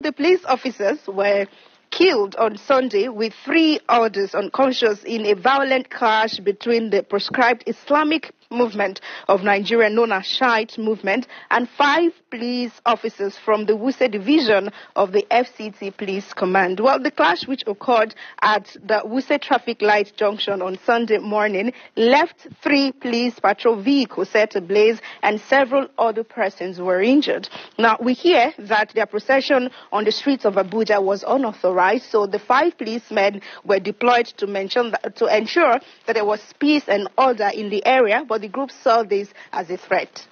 60 police officers were killed on Sunday with 3 others unconscious in a violent clash between the proscribed Islamic movement of Nigeria known as Shiite Movement and 5 police officers from the Wuse division of the FCT Police Command. Well, the clash, which occurred at the Wuse traffic light junction on Sunday morning, left 3 police patrol vehicles set ablaze and several other persons were injured. Now, we hear that their procession on the streets of Abuja was unauthorized, so the 5 policemen were deployed to ensure that there was peace and order in the area, but the group saw this as a threat.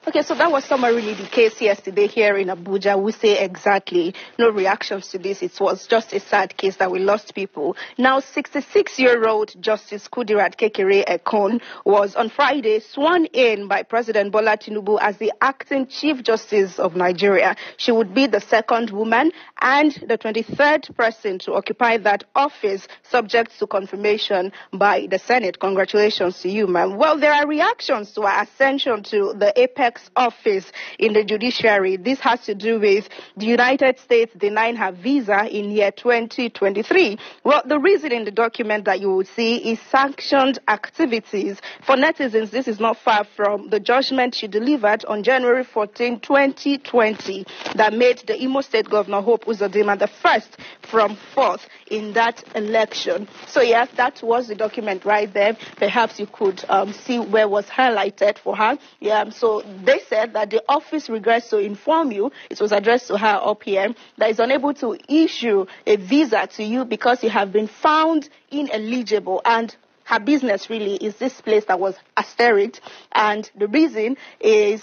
Okay, so that was summarily the case yesterday here in Abuja. We say exactly no reactions to this. It was just a sad case that we lost people. Now, 66-year-old Justice Kudirat Kekere-Ekun was on Friday sworn in by President Bola Tinubu as the acting Chief Justice of Nigeria. She would be the second woman and the 23rd person to occupy that office, subject to confirmation by the Senate. Congratulations to you, ma'am. Well, there are reactions to her ascension to the apex office in the judiciary. This has to do with the United States denying her visa in year 2023. Well, the reason in the document that you will see is sanctioned activities. For netizens, this is not far from the judgment she delivered on January 14, 2020 that made the Imo State Governor Hope Uzodinma the first from fourth in that election. So yes, that was the document right there. Perhaps you could see where was highlighted for her. Yeah, so they said that the office regrets to inform you, it was addressed to her up here, that is unable to issue a visa to you because you have been found ineligible, and her business really is this place that was asterisked, and the reason is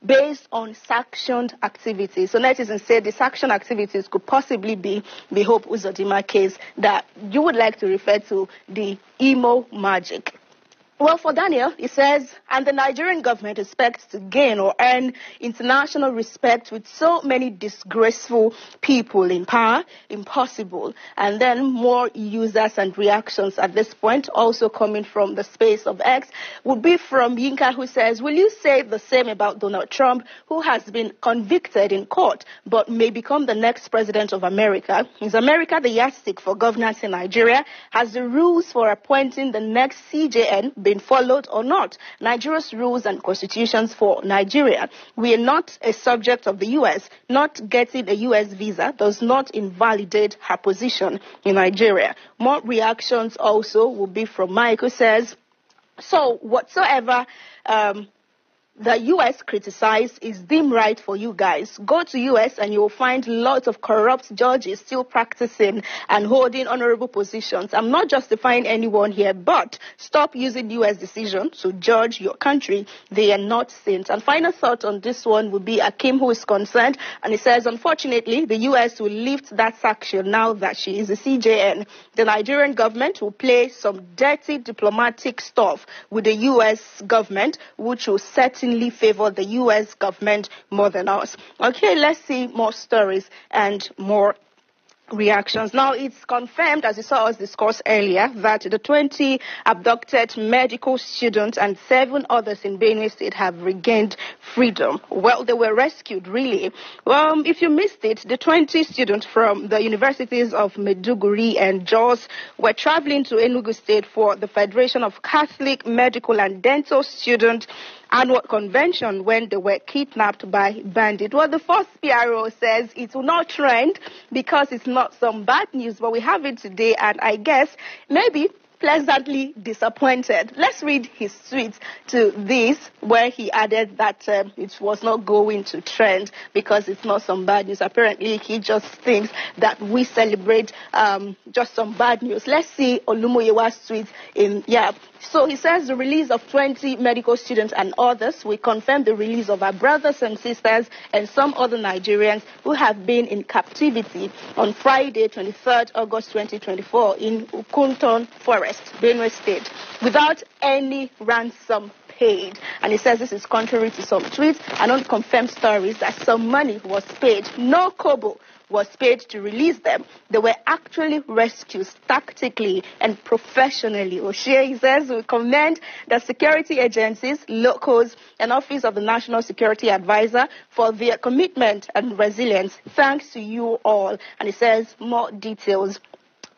based on sanctioned activities. So netizens say the sanctioned activities could possibly be the Hope Uzodinma case that you would like to refer to the Imo magic. Well, for Daniel, he says, and the Nigerian government expects to gain or earn international respect with so many disgraceful people in power, impossible. And then more users and reactions at this point, also coming from the space of X, would be from Yinka, who says, will you say the same about Donald Trump, who has been convicted in court, but may become the next president of America? Is America the yardstick for governance in Nigeria? Has the rules for appointing the next CJN been followed or not? Nigeria's rules and constitutions for Nigeria. We are not a subject of the U.S. Not getting a U.S. visa does not invalidate her position in Nigeria. More reactions also will be from Mike, who says, so whatsoever the U.S. criticized is deemed right for you guys. Go to U.S. and you will find lots of corrupt judges still practicing and holding honorable positions. I'm not justifying anyone here, but stop using U.S. decisions to judge your country. They are not saints. And final thought on this one would be Akim, who is concerned, and he says, unfortunately, the U.S. will lift that sanction now that she is a CJN. The Nigerian government will play some dirty diplomatic stuff with the U.S. government, which will certainly favor the U.S. government more than us. Okay, let's see more stories and more reactions. Now, it's confirmed, as you saw us discuss earlier, that the 20 abducted medical students and 7 others in Benue State have regained freedom. Well, they were rescued, really. Well, if you missed it, the 20 students from the universities of Maiduguri and Jos were traveling to Enugu State for the Federation of Catholic Medical and Dental Students annual convention when they were kidnapped by bandits. Well, the first PRO says it will not trend because it's not some bad news, but we have it today, and I guess maybe pleasantly disappointed. Let's read his tweet to this, where he added that it was not going to trend because it's not some bad news. Apparently, he just thinks that we celebrate just some bad news. Let's see Olumoyewa's tweet So he says the release of 20 medical students and others will confirm the release of our brothers and sisters and some other Nigerians who have been in captivity on Friday, 23rd August 2024 in Ukunton Forest, Benue State, without any ransom paid. And he says this is contrary to some tweets and unconfirmed stories that some money was paid. No kobo was paid to release them. They were actually rescued tactically and professionally. Oshie says we commend the security agencies, locals, and Office of the National Security Advisor for their commitment and resilience. Thanks to you all. And he says more details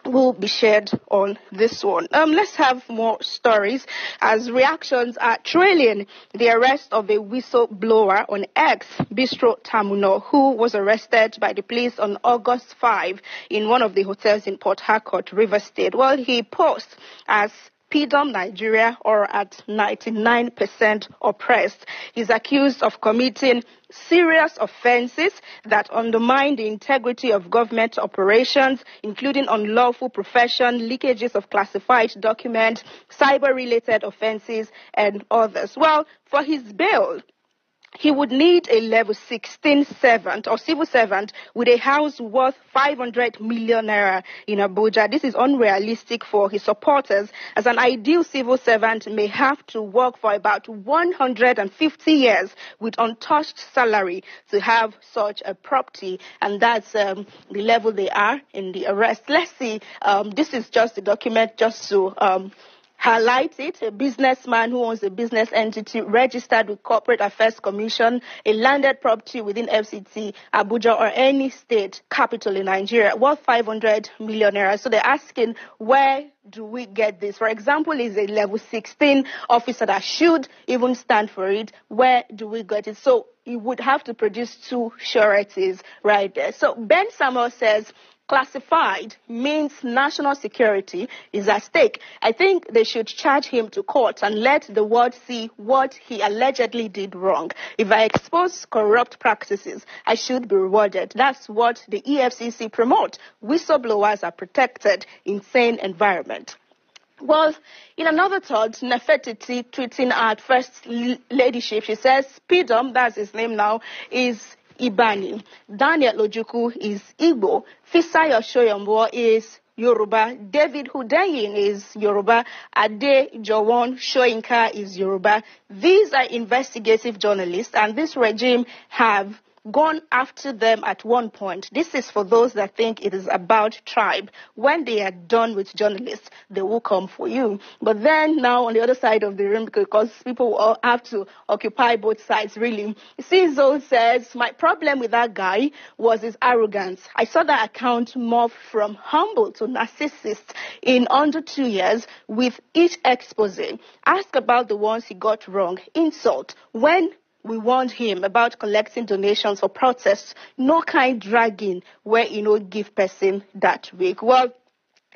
will be shared on this one. Let's have more stories as reactions are trailing the arrest of a whistleblower on X, Bistro Tamuno, who was arrested by the police on August 5 in one of the hotels in Port Harcourt, River State. Well, he posed as PIDOMNigeria, or at 99% oppressed. He's accused of committing serious offenses that undermine the integrity of government operations, including unlawful profession, leakages of classified documents, cyber-related offenses, and others. Well, for his bail, he would need a level 16 servant or civil servant with a house worth 500 million naira in Abuja. This is unrealistic for his supporters, as an ideal civil servant may have to work for about 150 years with untouched salary to have such a property, and that's the level they are in the arrest. Let's see. This is just the document just to highlight it. A businessman who owns a business entity registered with Corporate Affairs Commission, a landed property within FCT, Abuja, or any state capital in Nigeria, worth 500 million naira. So they're asking, where do we get this? For example, is a level 16 officer that should even stand for it. Where do we get it? So you would have to produce two sureties right there. So Ben Samuel says, classified means national security is at stake. I think they should charge him to court and let the world see what he allegedly did wrong. If I expose corrupt practices, I should be rewarded. That's what the EFCC promote. Whistleblowers are protected in sane environment. Well, in another thought, Nefertiti tweeting at First Ladyship, she says, PIDOM, that's his name now, is Ibani. Daniel Ojukwu is Igbo. Fisayo Shoyombo is Yoruba. David Hudayin is Yoruba. Ade Jawon Shoyinka is Yoruba. These are investigative journalists, and this regime have gone after them at one point. This is for those that think it is about tribe. When they are done with journalists, they will come for you. But then now on the other side of the room, because people will have to occupy both sides, really. Cizo says, my problem with that guy was his arrogance. I saw that account morph from humble to narcissist in under 2 years with each expose. Ask about the ones he got wrong. Insult. When we warned him about collecting donations for protests, no kind dragging where give person that week. Well,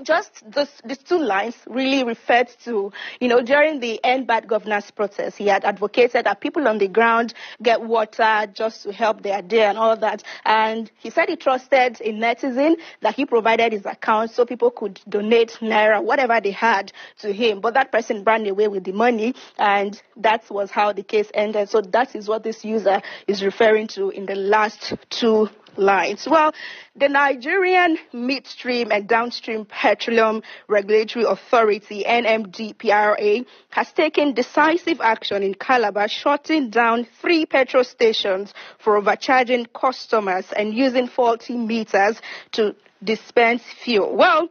just these two lines really referred to, during the End Bad Governance protest, he had advocated that people on the ground get water just to help their day and all that. And he said he trusted a netizen that he provided his account so people could donate naira, whatever they had, to him. But that person ran away with the money, and that was how the case ended. So that is what this user is referring to in the last two lines. Well, the Nigerian Midstream and Downstream Petroleum Regulatory Authority, NMDPRA, has taken decisive action in Calabar, shutting down 3 petrol stations for overcharging customers and using faulty meters to dispense fuel. Well,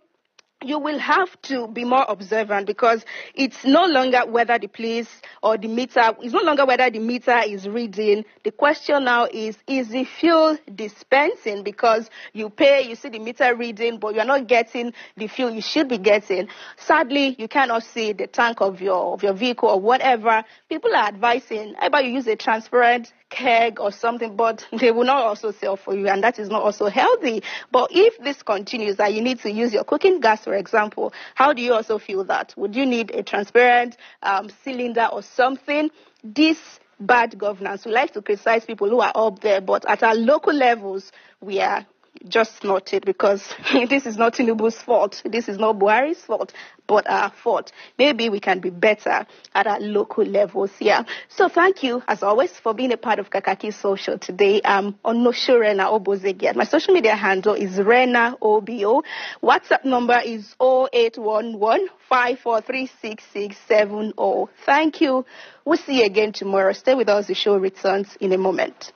you will have to be more observant, because it's no longer whether the police or the meter, it's no longer whether the meter is reading. The question now is the fuel dispensing? Because you pay, you see the meter reading, but you're not getting the fuel you should be getting. Sadly, you cannot see the tank of your vehicle or whatever. People are advising, how about you use a transparent keg or something, but they will not also sell for you, and that is not also healthy. But if this continues, that you need to use your cooking gas, for for example. How do you also feel that? Would you need a transparent cylinder or something? This bad governance. We like to criticize people who are up there, but at our local levels, we are just not it, because this is not Tinubu's fault. This is not Buhari's fault, but our fault. Maybe we can be better at our local levels here. So thank you, as always, for being a part of Kakaaki Social today. I'm Onoshiorena Obozeghie. My social media handle is Rena OBO. WhatsApp number is 0811-5436-670. Thank you. We'll see you again tomorrow. Stay with us. The show returns in a moment.